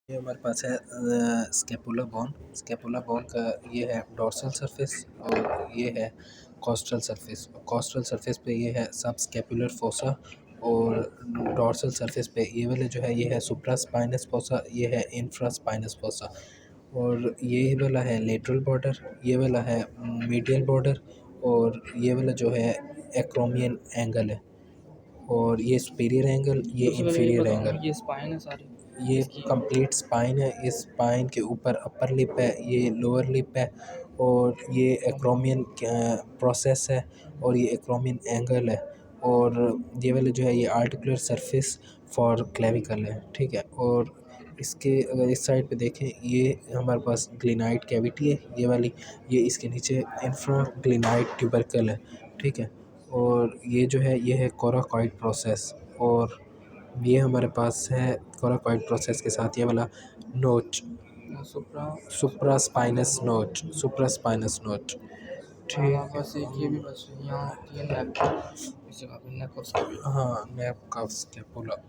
ये हमारे पास है स्केपुला बोन का ये है डोर्सल सरफेस और ये है कॉस्टल सरफेस। कॉस्टल सरफेस पे ये है सब स्केपुलर फोसा और डोर्सल सरफेस पे ये वाला जो है ये है सुप्रा स्पाइनस फोसा, ये है इंफ्रा स्पाइनस फोसा। और ये वाला है लेटरल बॉर्डर, ये वाला है मीडियल बॉर्डर और ये वाला जो है एक्रोमियन एंगल है। और ये सुपीरियर एंगल, ये इंफीरियर एंगल। ये स्पाइन है सारी ये इसकी। कंप्लीट स्पाइन है। इस स्पाइन के ऊपर अपर लिप है, ये लोअर लिप है और ये एक्रोमियन प्रोसेस है और ये एक्रोमियन एंगल है। और ये वाले जो है ये आर्टिकुलर सरफेस फॉर क्लेविकल है, ठीक है। और इसके अगर इस साइड पे देखें ये हमारे पास ग्लिनाइट कैविटी है ये वाली, ये इसके नीचे इंफ्रा ग्लिनाइट ट्यूबरकल है, ठीक है। और ये जो है ये है कोराकॉइड प्रोसेस और ये हमारे पास है कोराकॉइड प्रोसेस के साथ ये वाला नोच, सुप्रा सुप्रा स्पाइनस नोच, सुप्रा स्पाइनस नोच, ठीक बस एक ये भी बस यहाँ होती है नेक, इस जगह पे नेक और है। हाँ, नेप का स्केपुला।